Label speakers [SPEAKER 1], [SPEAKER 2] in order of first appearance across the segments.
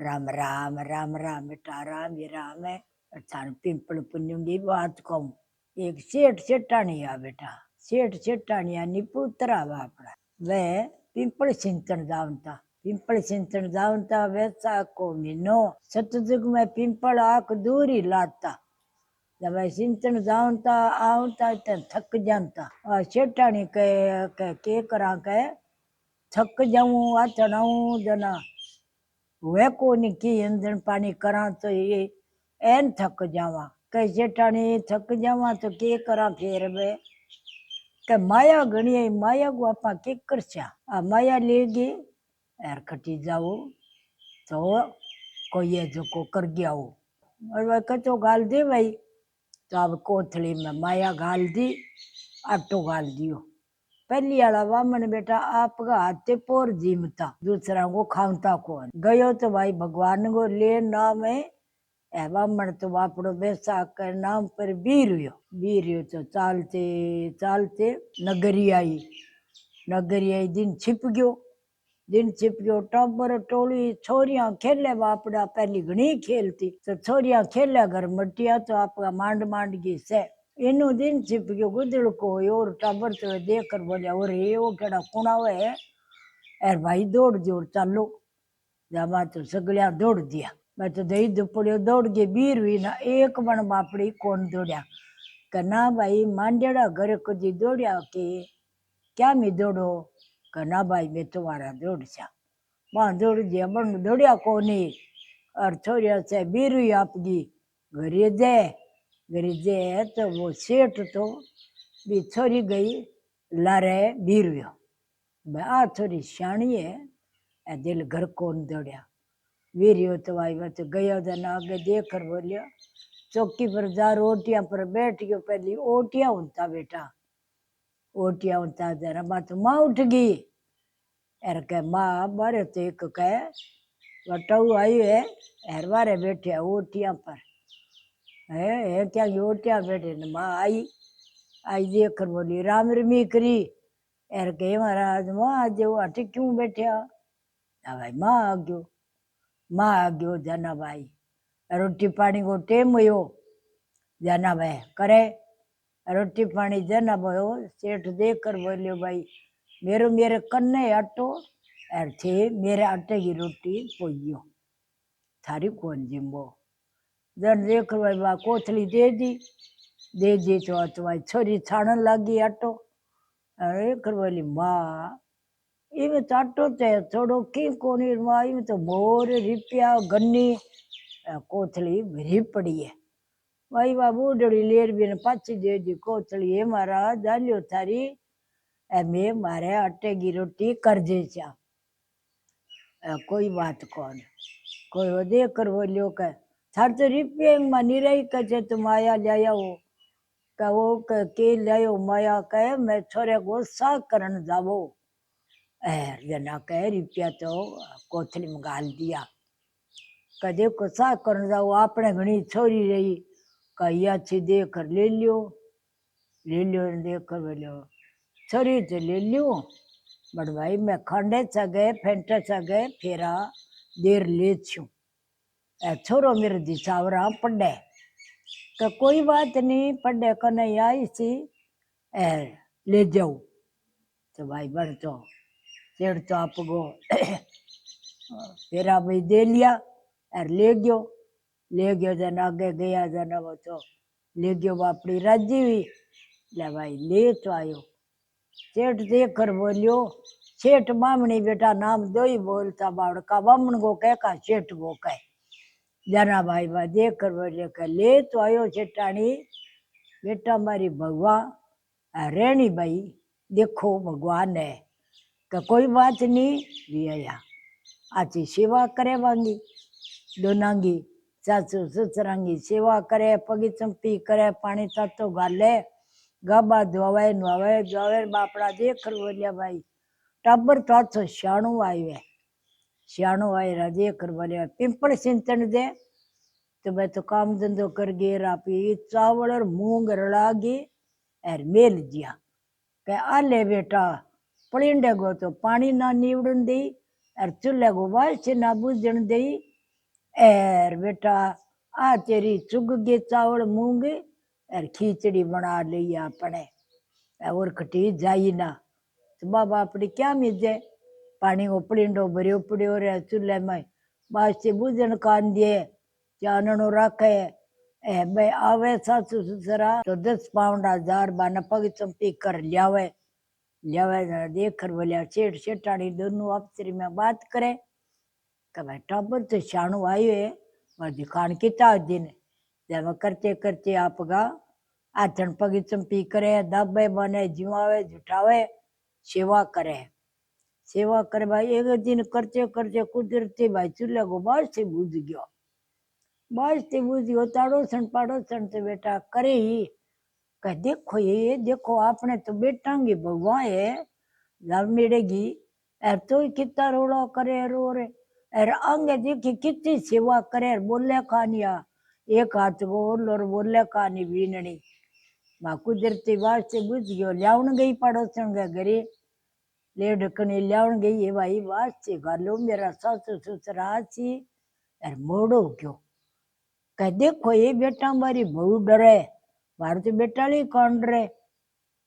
[SPEAKER 1] राम राम राम राम बेटा राम ही राम है। थान पिंपल पुण्यूंगी बात कहूँ। एक सेठ सेठानिया बेटा, सेठ सेठानिया नी पुत्रा बापड़ा वे पिंपल सिंचन जावता, पिंपल सिंचन जावता वैसाख को महीनो सतयुग में पिंपल आक दूरी लाता। जब सिंचन जावता आवता थक जाता। सेठानी के करा के थक जाऊं आचनाऊं जना वे कोनी की इंजन पानी करा तो ये एन थक जावा। कई सेठानी थक जावा तो के करा फिर वे के माया गणी माया को आपा के करचा आ माया लेगी यार खटी जाओ तो कोई ये जो को कर गया हो और वह कचो गाल दे भाई तो अब कोथली में माया गाल दी आटो गाल दियो। पहली वाला वामन बेटा आपका हाथे पोर जीमता दूसरा को खावता कौन गयो तो भाई भगवान को ले नाम है वामन तो बापड़ो बैसाख के नाम पर बीर तो चालते चालते नगरी आई। नगरी आई दिन छिप गयो टब्बर टोली छोरियां खेले बापड़ा पहली घनी खेलती तो छोरियां खेले घर मटिया तो आपका मांड मांड की से इनो दिन छिप गयो गुदड़ को और टब्बर तो देख कर बोले और ये वो केड़ा कुणा है अरे भाई दौड़ जोर चालो जमा तो सगलिया दौड़ दिया। मैं तो दही दुपड़ियो दौड़ के बीर हुई ना एक बन बापड़ी कौन दौड़िया कना भाई मांडेड़ा घर को जी दौड़िया के क्या मैं दौड़ो कना भाई मैं तुम्हारा दौड़ सा वहां दौड़ दिया बन दौड़िया कोनी और छोरिया से बीर हुई आपकी घरे जे तो वो सेठ तो भी छोरी गई लारे बीर हुयो मैं आ छोरी शाणी है दिल घर कौन दौड़िया वीरियो तो भाई मैं तो गया दिन आगे देख कर बोलिया चौकी पर जा रोटियां पर बैठ गयो पहली ओटिया होता बेटा ओटिया होता जरा बात माँ उठ गई एर के माँ बारे तो एक कह वटाऊ आई है एर बारे बैठे ओटिया पर है क्या ओटिया बैठे न माँ आई आई देख कर बोली राम रमी करी एर के महाराज माँ आज वो अटे क्यों बैठे भाई माँ आ गयो जना भाई रोटी पानी को टेम हुयो जना भाई करे रोटी पानी जना भयो सेठ देख कर बोलियो भाई मेरे कन्ने आटो और थे मेरे आटे की रोटी पोइयो थारी कौन जिम्बो जन देख भाई बा कोथली दे दी तो भाई छोरी छाणन लागी आटो अरे कर बोली माँ इमें तो आटो ते थोड़ो की कोनी माँ इमें तो मोर रिपिया गन्नी कोथली भरी पड़ी है भाई बाबू डोड़ी लेर भी पाची दे दी कोथली है मारा जालियो थारी मैं मारे आटे की रोटी कर दे चा कोई बात कौन कोई वो देख कर बोलियो कह थार तो रिपिया मानी रही कहे तुम आया लाया हो कह वो के लायो माया कहे मैं छोरे को सा करन जावो जना कह रिपिया तो कोथली में गाल दिया कदे को सा कर जाओ आपने घनी छोरी रही कही अच्छी देख कर ले लियो देख कर बोलियो छोरी तो ले लियो बट भाई मैं खंडे सगे फेंटे सगे फेरा देर ले छू छोरो मेरे दिशावरा पढ़े तो कोई बात नहीं पढ़े को नहीं आई सी ले जाओ तो भाई बढ़ तो सेठ तो आपको फेरा भाई दे लिया और ले गयो जन आगे गया जन वो तो ले गयो बापड़ी राजी हुई ले भाई ले तो आयो सेठ देख कर बोलियो सेठ बामणी बेटा नाम दो ही बोलता बावड़का बामण को कह का सेठ को कह जना भाई बा देख कर बोलियो कह ले तो आयो सेठानी बेटा मारी भगवान रेणी भाई देखो भगवान है का कोई बात नहीं भी आया आची सेवा करे वांगी दोनांगी सासू ससुरांगी सेवा करे पगी चंपी करे पानी तातो गाले गाबा धोवे नवावे जावे बापड़ा देख कर बोलिया भाई टब्बर तो सियाणु आयो सियाणु आए देख कर बोलिया पिंपल सिंचन दे तो मैं तो काम धंधो कर गे रापी चावल और मूंग रड़ागी और मेल दिया कह आले बेटा पलिंडे गो तो पानी ना नीवड़न दी और चूल्हे को बाल से ना बुझन दी एर बेटा आ तेरी चुग गे चावल मूंग एर खिचड़ी बना ली अपने और कटी जाई ना तो बाबा अपनी क्या मिजे पानी उपड़ींडो भरियो पड़ियो रे चूल्हे में बास्ते बुझन कान दिए चाननो राखे ए बे आवे सासू ससुरा तो 10 पाउंड 1000 बाना पग चंपी कर लियावे लियावे देख कर बोलिया सेठ सेठानी दोनों अफसरी में बात करे कि भाई टब्बर तो शाणु आयो है वह दिखान किता दिन जब करते करते आपका आचन पगी चंपी करे दाबे बने जिवावे जुटावे सेवा करे सेवा करे भाई एक दिन करते करते कुदरती भाई चूल्हे को बाज से बुझ गयो बाज से बुझ गयो ताड़ोसन पाड़ोसन से बेटा करे ही कह देखो ये देखो आपने तो बेटांगी भगवान है जब मिलेगी एर तो कितना रोड़ा करे रो रे एर आगे देखी कितनी सेवा करे बोले कहानिया एक हाथ बोल और बोले कहानी बीननी माँ कुदरती बात से बुझ गयो लियावन गई पड़ोसन के घरे ले ढकनी लियावन गई है भाई बात से गालो मेरा सासू ससुरा सी एर मोड़ो क्यों कह देखो ये बेटा हमारी बहू डरे मारे तो बेटा नहीं कौन डरे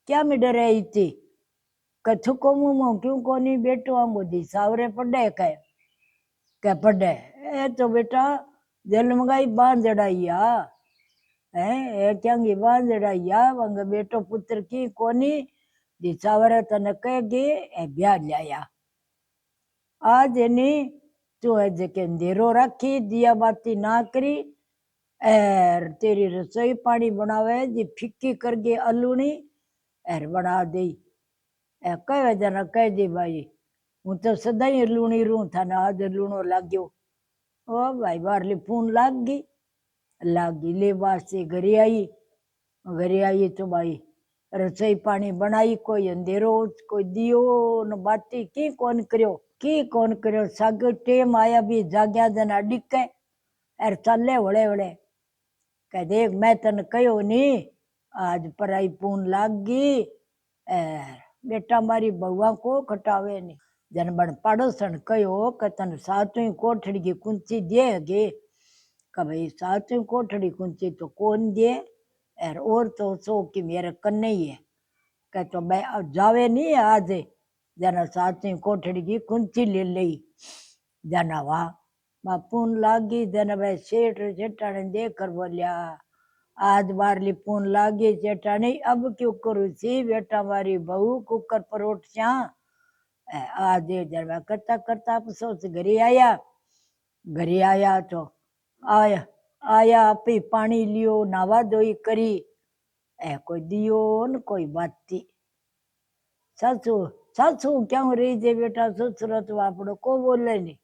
[SPEAKER 1] क्या में डरे इतनी कछु को मुँह क्यों कोनी बेटो हम बुद्धि सावरे पड़े कह पड़े ए तो बेटा जन्म गई बांधड़ाइया है क्या बांधड़ाइया वंग बेटो पुत्र की कोनी दिसावरे तने कहेगी ए ब्याह लिया आज नहीं तू है जके अंधेरो रखी दिया बाती ना करी एर तेरी रसोई पानी बनावे जी फिक्की कर गए अलूनी एर बना दी कह जना कह दी भाई हूँ तो सदा ही लूणी रू था ना आज लूणो लग गयो ओ भाई बारली फोन लग गई ले वास्ते घरे आई तो भाई रसोई पानी बनाई कोई अंधेरो कोई दियो न बाती की कौन करो साग टेम आया भी जाग्या जना डिके एर चले वड़े वड़े कह देख मैं तन कहो नी आज पराई पून लाग गई बेटा मारी बउआ को खटावे नहीं जन बन पड़ोसन कहो कि तन सातवीं कोठड़ी की कुंची देगे कि भाई सातवीं कोठड़ी कुंची तो कौन दे और तो सो कि मेरे कन्ने ही है कह तो मैं जावे नहीं आज जना सातवीं कोठड़ी की कुंची ले ली जना वाह पून लागी जन भाई सेठ सेठाने देख कर बोलिया आज बारली पून लागी सेठानी अब क्यों करू सी बेटा मारी बहू कुकर परोठ श्या आज जन करता करता अफसोस घरे आया तो आया आप ही पानी लियो नावा धोई करी कोई दियो न कोई बाती सासू क्यों रही जे बेटा ससुर तो आपड़ो को बोले नहीं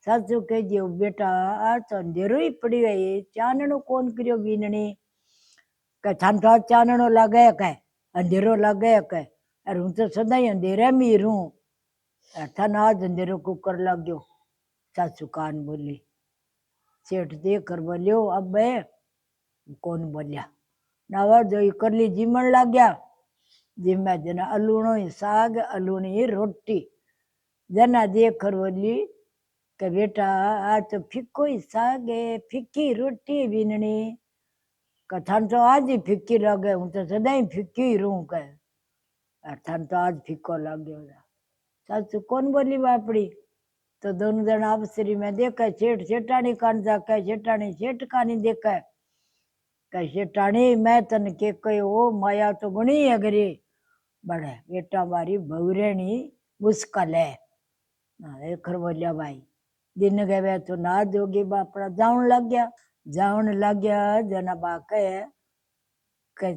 [SPEAKER 1] सासू कह दियो बेटा आ तो अंधेरो ही पड़ी है चाननो कौन करियो बीननी कह थान तो चाननो लगे कह अंधेरो लगे कह अरे हूँ तो सदा ही अंधेरे में रहूं थान आज अंधेरो कुकर लग गयो सासू कान बोली सेठ देख कर बोलियो अब कौन बोलिया नावा जो कर ली जीमन लग गया जिम्मे जना अलूणो साग अलूणी रोटी जना देख कर बोली कि बेटा आज तो फिक्को ही साग है फिक्की रोटी बीननी कथान तो आज ही फिक्की लगे हूँ तो सदा ही फिक्की ही रहूं कह थान तो आज फिक्को लग गयो सासू कौन बोली बापड़ी तो दोनों जना अफसरी में देखा सेठ सेठानी कान जाके सेठानी सेठ कानी देखा कह सेठानी मैं तन के कहो माया तो गुणी है घरे बड़े बेटा मारी बहुरेणी मुश्किल है खर बोलिया भाई दिन गए तो ना जोगी बापड़ा जावन लग गया जना बा कह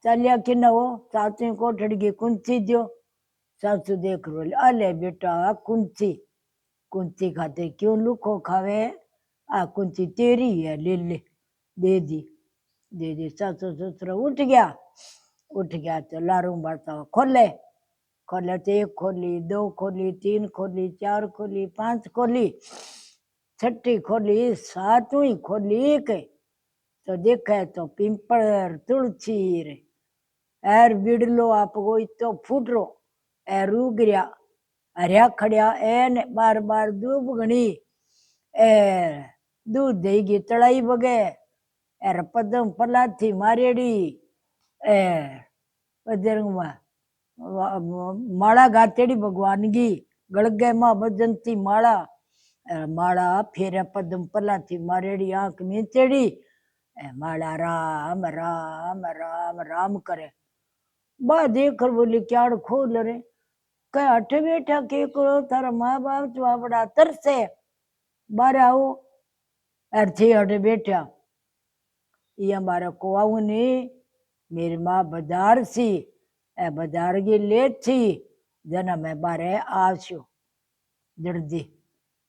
[SPEAKER 1] चलिया कि न हो सातवीं कोठड़ी की कुंची दियो सासू देख बोले अले बेटा कुंची खाते क्यों लुको खावे आ कुंची तेरी है ले दे दी सासू ससुर उठ गया तो लारू बढ़ता खोले तो एक खोली 2 खोली 3 खोली 4 खोली 5 खोली 6 खोली 7वीं खोली के तो देखा तो पिंपल तुलसी रे एर बिड़लो आपको इतो फूट रो एर उग हरिया खड़िया एन बार दूब गणी दूध देगी तड़ाई बगे एर पदम पलाथी मारेड़ी ए बजरंगवा माला गातेड़ी भगवान की गड़गे माँ बजंती माला माला फिर पदम पलाथी मारेड़ी आंख मीचेड़ी माला राम राम राम राम करे बा देख बोली क्या खोल रे कह अठ बैठा के करो तारा माँ बाप चुआवड़ा तरसे बाहर आओ अर्थे अठ बैठा ये हमारा को आऊ नहीं मेरी माँ बाजार सी ए बाजार की ले थी जना मैं बारे आशो जड़दी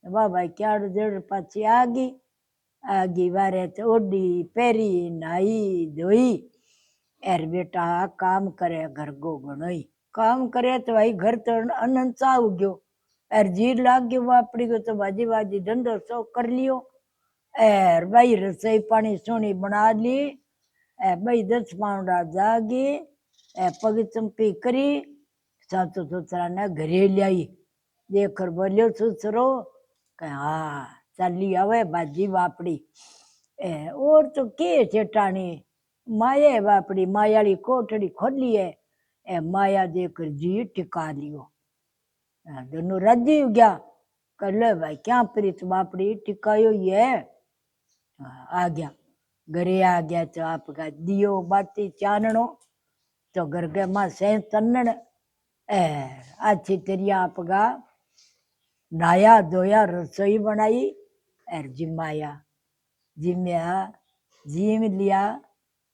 [SPEAKER 1] वाह भाई क्या जड़ पाची आगी बारे तो ओडी पेरी नाई धोई एर बेटा काम करे घर गो गणोई काम करे तो भाई घर तो अनंत सा हो गयो एर जीर लाग गयो वापड़ी को तो बाजी बाजी धंधो सो कर लियो एर भाई रसोई पानी सोनी बना ली भाई 10 पाउंडा जागी पग चंपी करी सासू ससुरा ने घरे लाई देकर बोलियो ससुरो हाँ चली आवे बाजी वापड़ी और तो के चेटानी माया बापड़ी मायाली कोठड़ी खोली है माया देकर जी टिका लियो दोनों राजी हो गया कर ले भाई क्या प्रीत बापड़ी टिकायो ये आ गया घरे आ गया तो आपका दियो बाती चाननो तो घर के माँ से तन्नन अच्छी तेरी आपका नाया धोया रसोई बनाई और जिमाया जिम्या जिम लिया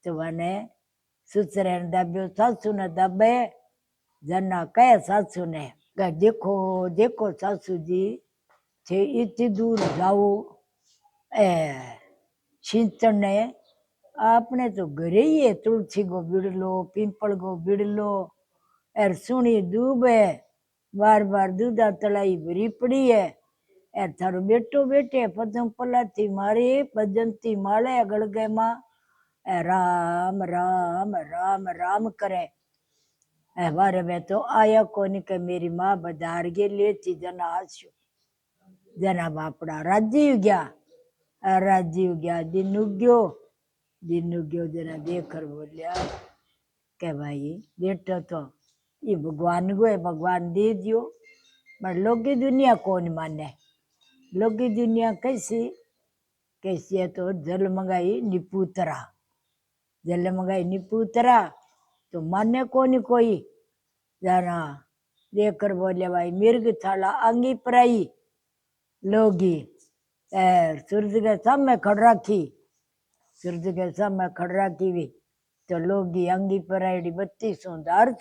[SPEAKER 1] तो वने ससुरे ने दब्यो सासू ने दबे जना कहे सासू ने कह देखो देखो सासू जी छे इतनी दूर जाओ सिंचन ने आपने तो घरे ही है तुलसी को बिड़ लो पिंपल को बिड़ लो और सुनी दूब है बार बार दूधा तलाई भरी पड़ी है एर थारो बेटो बेटे पदम पलाथी मारे बजंती माले गड़गे माँ राम राम राम राम करे बारे में तो आया कोनी के मेरी माँ बाजार के लिए जना आशो जना बापड़ा राजी हो गया दिन उग्यो जना देखकर बोलिया के भाई बेटो तो ये भगवान को है भगवान दे दियो पर लोग की दुनिया कौन माने लोग की दुनिया कैसी है तो जल मंगाई निपुतरा तो माने कौन कोई जाना देखकर बोले भाई मिर्ग थाला अंगी पराई लोगी सूरज के सामने खड़ रखी भी तो लोगी अंगी पराई 32 सुंदर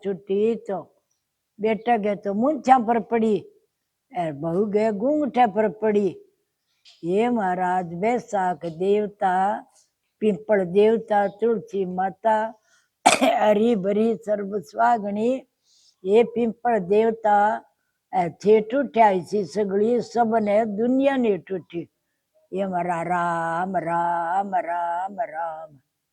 [SPEAKER 1] छुट्टी तो बेटा के तो मूंछा पर पड़ी बहू गए घूंघटे पर पड़ी ये महाराज बैसाख देवता पिंपल देवता तुलसी माता हरी भरी सर्व स्वागणी ये पिंपल देवता थे टूटा इसी सगड़ी सब ने दुनिया ने टूटी ये हमारा राम राम राम राम